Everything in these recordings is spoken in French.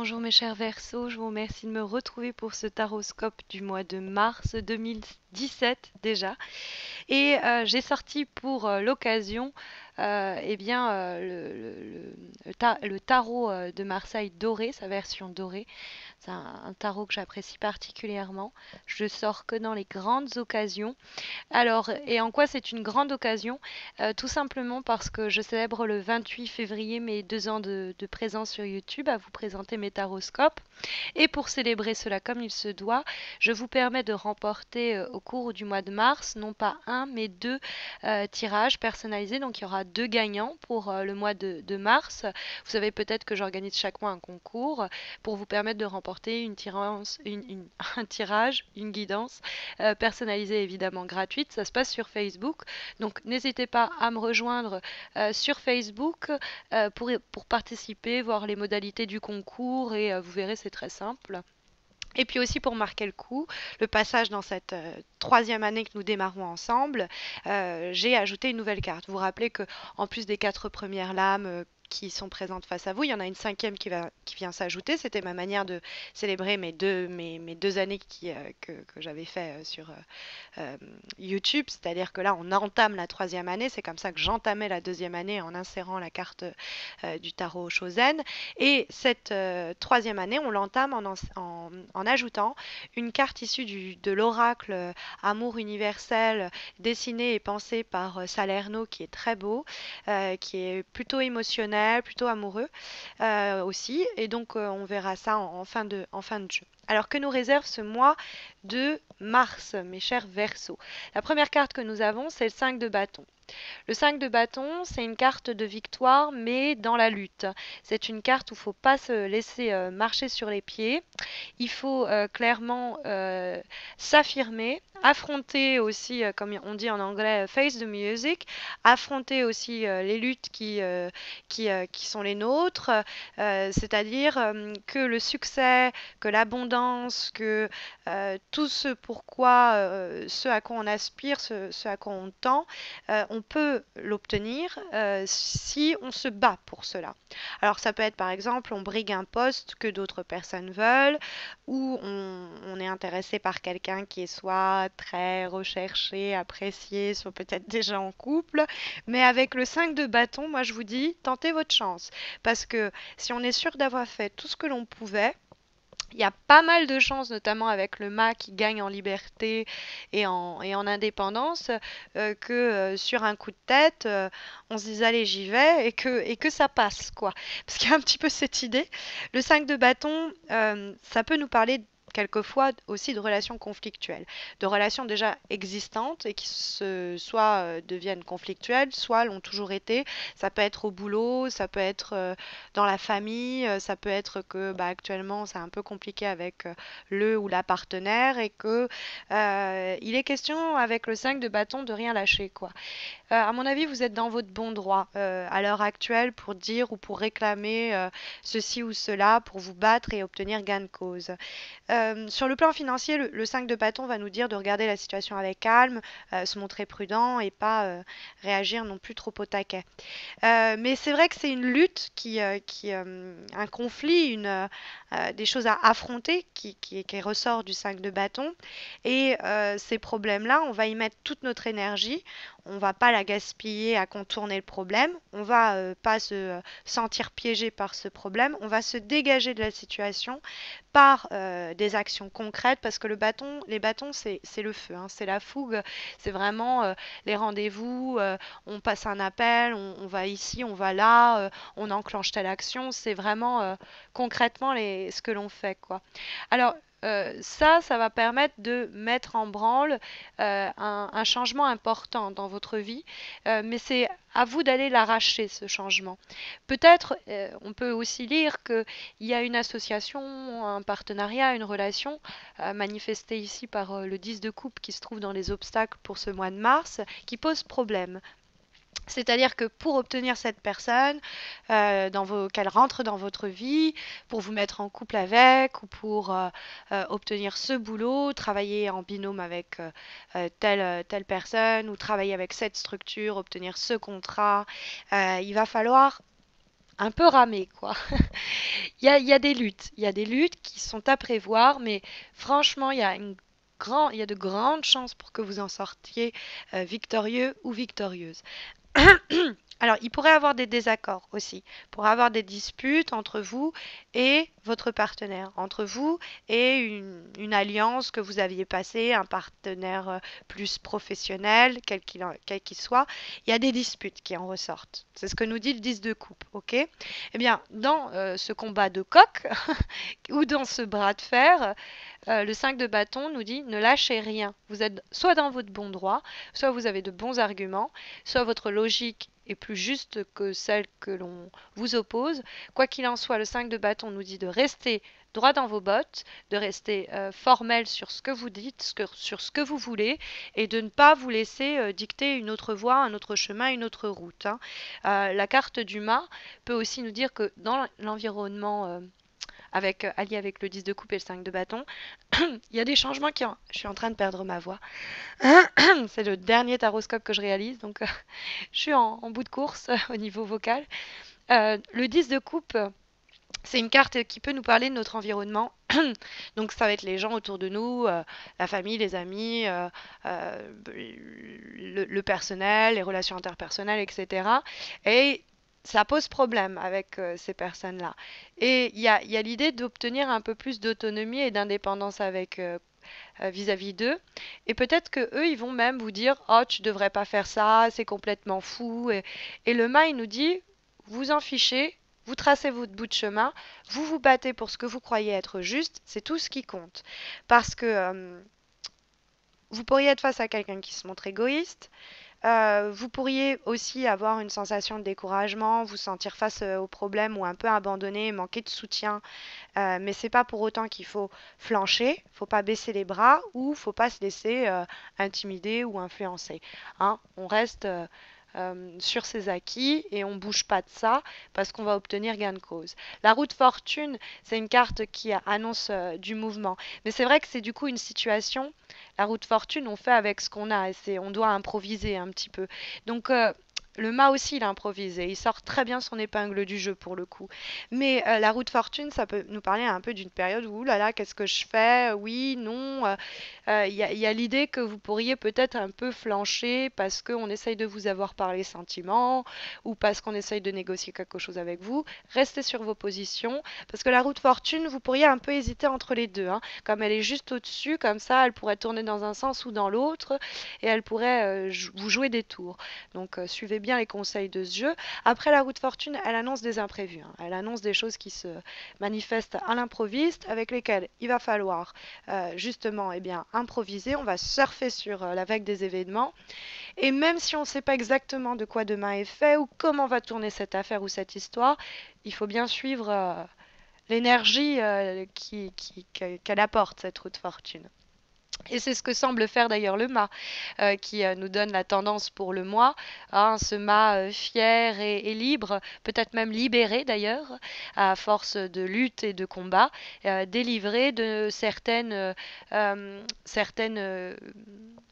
bonjour mes chers Verseaux, je vous remercie de me retrouver pour ce taroscope du mois de mars 2017 déjà. Et j'ai sorti pour l'occasion le tarot de Marseille doré, sa version dorée. C'est un tarot que j'apprécie particulièrement. Je le sors que dans les grandes occasions. Alors, et en quoi c'est une grande occasion? Tout simplement parce que je célèbre le 28 février mes 2 ans de présence sur YouTube à vous présenter mes taroscopes. Et pour célébrer cela comme il se doit, je vous permets de remporter au cours du mois de mars, non pas un, mais deux tirages personnalisés. Donc il y aura deux gagnants pour le mois de mars. Vous savez peut-être que j'organise chaque mois un concours pour vous permettre de remporter un tirage, une guidance personnalisée évidemment gratuite. Ça se passe sur Facebook. Donc n'hésitez pas à me rejoindre sur Facebook pour participer, voir les modalités du concours et vous verrez c'est très simple. Et puis aussi pour marquer le coup, le passage dans cette troisième année que nous démarrons ensemble, j'ai ajouté une nouvelle carte. Vous vous rappelez que en plus des quatre premières lames qui sont présentes face à vous, il y en a une cinquième qui vient s'ajouter. C'était ma manière de célébrer mes deux années que j'avais fait sur YouTube. C'est-à-dire que là, on entame la troisième année. C'est comme ça que j'entamais la deuxième année en insérant la carte du tarot Shozen. Et cette troisième année, on l'entame en ajoutant une carte issue de l'oracle Amour universel dessiné et pensé par Salerno qui est très beau, qui est plutôt émotionnel, plutôt amoureux aussi. Et donc on verra ça en fin de jeu. Alors que nous réserve ce mois de mars, mes chers Verseaux? La première carte que nous avons, c'est le 5 de bâton. Le 5 de bâton, c'est une carte de victoire, mais dans la lutte. C'est une carte où il ne faut pas se laisser marcher sur les pieds. Il faut clairement s'affirmer, affronter aussi, comme on dit en anglais, face the music, affronter aussi les luttes qui sont les nôtres, c'est-à-dire que le succès, que l'abondance, que tout ce à quoi on aspire, ce à quoi on tend, on peut l'obtenir si on se bat pour cela. Alors ça peut être par exemple, on brigue un poste que d'autres personnes veulent, ou on est intéressé par quelqu'un qui est soit très recherché, apprécié, soit peut-être déjà en couple. Mais avec le 5 de bâton, moi je vous dis, tentez votre chance. Parce que si on est sûr d'avoir fait tout ce que l'on pouvait, il y a pas mal de chances, notamment avec le mât qui gagne en liberté et en indépendance, que sur un coup de tête, on se dise allez j'y vais et que ça passe quoi. Parce qu'il y a un petit peu cette idée. Le 5 de bâton, ça peut nous parler quelquefois aussi de relations conflictuelles, de relations déjà existantes et qui soit deviennent conflictuelles, soit l'ont toujours été. Ça peut être au boulot, ça peut être dans la famille, ça peut être que bah, actuellement c'est un peu compliqué avec le ou la partenaire et que il est question avec le 5 de bâton de rien lâcher quoi. À mon avis, vous êtes dans votre bon droit à l'heure actuelle pour dire ou pour réclamer ceci ou cela, pour vous battre et obtenir gain de cause. Sur le plan financier, le 5 de bâton va nous dire de regarder la situation avec calme, se montrer prudent et pas réagir non plus trop au taquet. Mais c'est vrai que c'est une lutte un conflit, des choses à affronter qui ressort du 5 de bâton. Et ces problèmes-là, on va y mettre toute notre énergie. On va pas la gaspiller à contourner le problème. On va pas se sentir piégé par ce problème. On va se dégager de la situation par des actions concrètes parce que les bâtons, c'est le feu, hein, c'est la fougue, c'est vraiment les rendez-vous. On passe un appel, on va ici, on va là, on enclenche telle action. C'est vraiment concrètement ce que l'on fait, quoi. Alors, ça va permettre de mettre en branle un changement important dans votre vie, mais c'est à vous d'aller l'arracher, ce changement. Peut-être, on peut aussi lire qu'il y a une association, un partenariat, une relation, manifestée ici par le 10 de coupe qui se trouve dans les obstacles pour ce mois de mars, qui pose problème. C'est-à-dire que pour obtenir cette personne, qu'elle rentre dans votre vie, pour vous mettre en couple avec, ou pour obtenir ce boulot, travailler en binôme avec telle personne, ou travailler avec cette structure, obtenir ce contrat, il va falloir un peu ramer, quoi. Il y a des luttes. Il y a des luttes qui sont à prévoir, mais franchement, il y a de grandes chances pour que vous en sortiez victorieux ou victorieuse. Alors, il pourrait y avoir des désaccords aussi, il pourrait y avoir des disputes entre vous et votre partenaire, entre vous et une alliance que vous aviez passée, un partenaire plus professionnel, quel qu'il soit. Il y a des disputes qui en ressortent. C'est ce que nous dit le 10 de coupe, ok? Eh bien, dans ce combat de coq ou dans ce bras de fer, le 5 de bâton nous dit ne lâchez rien. Vous êtes soit dans votre bon droit, soit vous avez de bons arguments, soit votre logique est plus juste que celle que l'on vous oppose. Quoi qu'il en soit, le 5 de bâton nous dit de rester droit dans vos bottes, de rester formel sur ce que vous dites, sur ce que vous voulez, et de ne pas vous laisser dicter une autre voie, un autre chemin, une autre route, hein. La carte du mât peut aussi nous dire que dans l'environnement allié avec le 10 de coupe et le 5 de bâton, il y a des changements Je suis en train de perdre ma voix. C'est le dernier taroscope que je réalise, donc je suis en bout de course au niveau vocal. Le 10 de coupe, c'est une carte qui peut nous parler de notre environnement. Donc ça va être les gens autour de nous, la famille, les amis, le personnel, les relations interpersonnelles, etc. Et ça pose problème avec ces personnes-là. Et il y a l'idée d'obtenir un peu plus d'autonomie et d'indépendance avec vis-à-vis d'eux. Et peut-être que eux, ils vont même vous dire, oh, tu devrais pas faire ça, c'est complètement fou. Et le mât, il nous dit, vous en fichez, vous tracez votre bout de chemin, vous vous battez pour ce que vous croyez être juste, c'est tout ce qui compte. Parce que vous pourriez être face à quelqu'un qui se montre égoïste. Vous pourriez aussi avoir une sensation de découragement, vous sentir face aux problèmes ou un peu abandonné, manquer de soutien. Mais c'est pas pour autant qu'il faut flancher, faut pas baisser les bras ou faut pas se laisser intimider ou influencer, hein. On reste sur ses acquis et on bouge pas de ça parce qu'on va obtenir gain de cause. La roue de fortune, c'est une carte qui annonce du mouvement. Mais c'est vrai que c'est du coup une situation. La roue de fortune, on fait avec ce qu'on a et on doit improviser un petit peu. Donc le mât aussi, il improvise et il sort très bien son épingle du jeu pour le coup. Mais la roue de fortune, ça peut nous parler un peu d'une période où, là là, qu'est-ce que je fais? Oui, non. Il y a l'idée que vous pourriez peut-être un peu flancher parce qu'on essaye de vous avoir par les sentiments ou parce qu'on essaye de négocier quelque chose avec vous. Restez sur vos positions parce que la roue de fortune, vous pourriez un peu hésiter entre les deux, hein. Comme elle est juste au-dessus, comme ça, elle pourrait tourner dans un sens ou dans l'autre et elle pourrait vous jouer des tours. Donc suivez bien les conseils de ce jeu. Après, la roue de fortune, elle annonce des imprévus, hein. Elle annonce des choses qui se manifestent à l'improviste avec lesquelles il va falloir justement eh bien, improviser. On va surfer sur la vague des événements. Et même si on ne sait pas exactement de quoi demain est fait ou comment va tourner cette affaire ou cette histoire, il faut bien suivre l'énergie qu'elle apporte, cette roue de fortune. Et c'est ce que semble faire d'ailleurs le mât, qui nous donne la tendance pour le mois, hein, ce mât fier et libre, peut-être même libéré d'ailleurs, à force de lutte et de combat, délivré de certaines,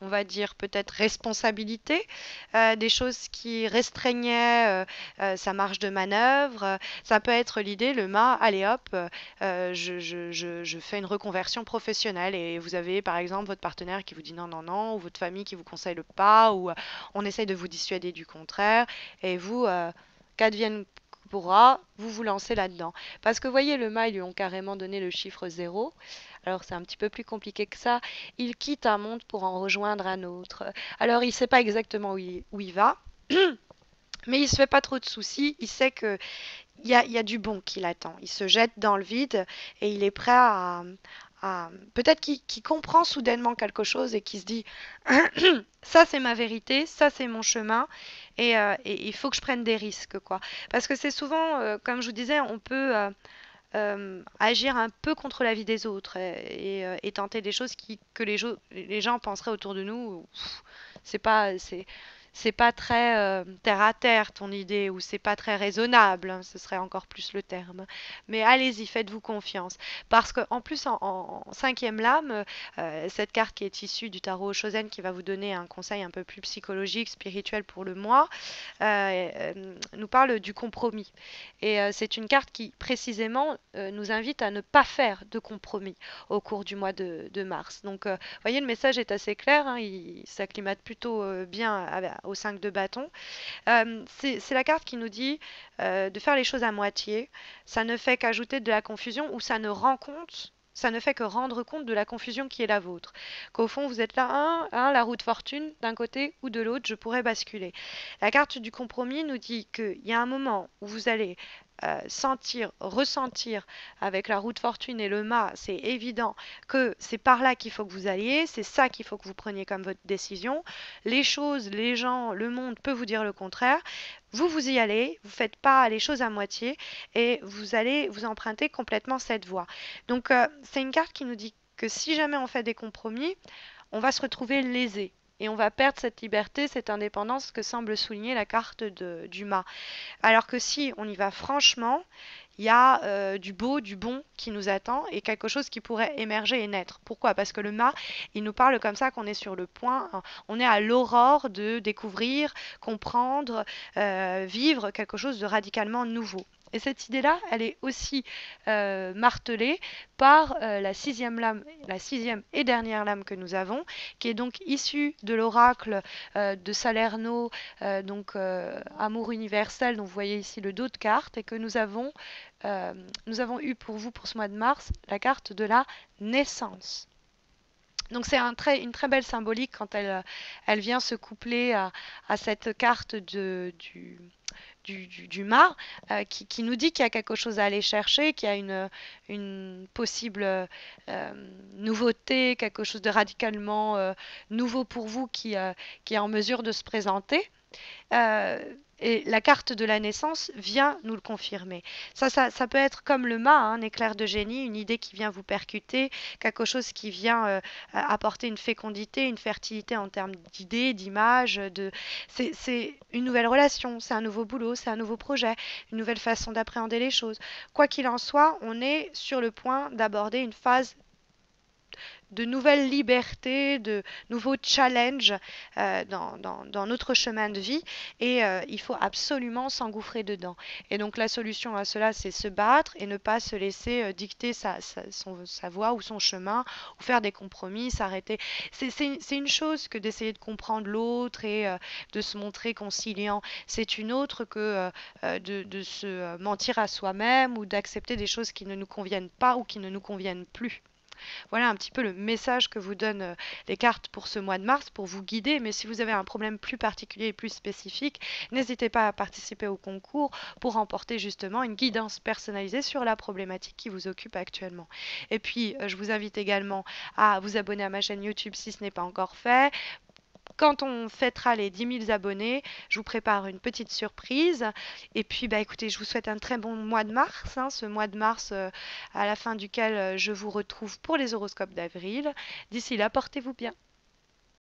on va dire peut-être responsabilités, des choses qui restreignaient sa marge de manœuvre. Ça peut être l'idée, le mât, allez hop, je fais une reconversion professionnelle et vous avez par exemple votre partenaire qui vous dit non, non, non, ou votre famille qui vous conseille le pas, ou on essaye de vous dissuader du contraire, et vous, qu'advienne pourra, vous vous lancez là-dedans. Parce que vous voyez, le mât, ils lui ont carrément donné le chiffre 0. Alors c'est un petit peu plus compliqué que ça. Il quitte un monde pour en rejoindre un autre. Alors il ne sait pas exactement où il va, mais il se fait pas trop de soucis. Il sait que il y a du bon qui l'attend. Il se jette dans le vide et il est prêt peut-être qu'il comprend soudainement quelque chose et qui se dit ça c'est ma vérité, ça c'est mon chemin et il faut que je prenne des risques quoi. Parce que c'est souvent, comme je vous disais, on peut agir un peu contre la vie des autres et tenter des choses que les gens penseraient autour de nous. Pff, c'est pas, c'est pas très terre à terre ton idée, ou c'est pas très raisonnable, hein, ce serait encore plus le terme. Mais allez-y, faites-vous confiance. Parce que en plus, en cinquième lame, cette carte qui est issue du tarot Shozen, qui va vous donner un conseil un peu plus psychologique, spirituel pour le mois, nous parle du compromis. Et c'est une carte qui précisément nous invite à ne pas faire de compromis au cours du mois de mars. Donc, vous voyez, le message est assez clair, hein, il s'acclimate plutôt bien au 5 de bâton. C'est la carte qui nous dit de faire les choses à moitié. Ça ne fait qu'ajouter de la confusion, ou ça ne fait que rendre compte de la confusion qui est la vôtre. Qu'au fond, vous êtes là, la roue de fortune, d'un côté ou de l'autre, je pourrais basculer. La carte du compromis nous dit qu'il y a un moment où vous allez sentir, ressentir avec la roue de fortune et le mât, c'est évident que c'est par là qu'il faut que vous alliez, c'est ça qu'il faut que vous preniez comme votre décision. Les choses, les gens, le monde peut vous dire le contraire. Vous y allez, vous ne faites pas les choses à moitié et vous allez vous emprunter complètement cette voie. Donc c'est une carte qui nous dit que si jamais on fait des compromis, on va se retrouver lésé. Et on va perdre cette liberté, cette indépendance que semble souligner la carte du mât. Alors que si on y va franchement, il y a du beau, du bon qui nous attend et quelque chose qui pourrait émerger et naître. Pourquoi? Parce que le mât, il nous parle comme ça qu'on est sur le point, hein, on est à l'aurore de découvrir, comprendre, vivre quelque chose de radicalement nouveau. Et cette idée-là, elle est aussi martelée par la sixième et dernière lame que nous avons, qui est donc issue de l'oracle de Salerno, donc Amour universel, dont vous voyez ici le dos de carte, et que nous avons eu pour vous pour ce mois de mars la carte de la naissance. Donc c'est une très belle symbolique quand elle vient se coupler à cette carte du mât qui nous dit qu'il y a quelque chose à aller chercher, qu'il y a une possible nouveauté, quelque chose de radicalement nouveau pour vous qui est en mesure de se présenter. Euh, et la carte de la naissance vient nous le confirmer. Ça peut être comme le mât, hein, un éclair de génie, une idée qui vient vous percuter, quelque chose qui vient apporter une fécondité, une fertilité en termes d'idées, d'images. C'est une nouvelle relation, c'est un nouveau boulot, c'est un nouveau projet, une nouvelle façon d'appréhender les choses. Quoi qu'il en soit, on est sur le point d'aborder une phase de nouvelles libertés, de nouveaux challenges dans notre chemin de vie et il faut absolument s'engouffrer dedans. Et donc la solution à cela, c'est se battre et ne pas se laisser dicter sa voie ou son chemin ou faire des compromis, s'arrêter. C'est une chose que d'essayer de comprendre l'autre et de se montrer conciliant. C'est une autre que de se mentir à soi-même ou d'accepter des choses qui ne nous conviennent pas ou qui ne nous conviennent plus. Voilà un petit peu le message que vous donnent les cartes pour ce mois de mars pour vous guider. Mais si vous avez un problème plus particulier et plus spécifique, n'hésitez pas à participer au concours pour remporter justement une guidance personnalisée sur la problématique qui vous occupe actuellement. Et puis, je vous invite également à vous abonner à ma chaîne YouTube si ce n'est pas encore fait. Quand on fêtera les 10 000 abonnés, je vous prépare une petite surprise. Et puis, bah, écoutez, je vous souhaite un très bon mois de mars, hein, ce mois de mars à la fin duquel je vous retrouve pour les horoscopes d'avril. D'ici là, portez-vous bien.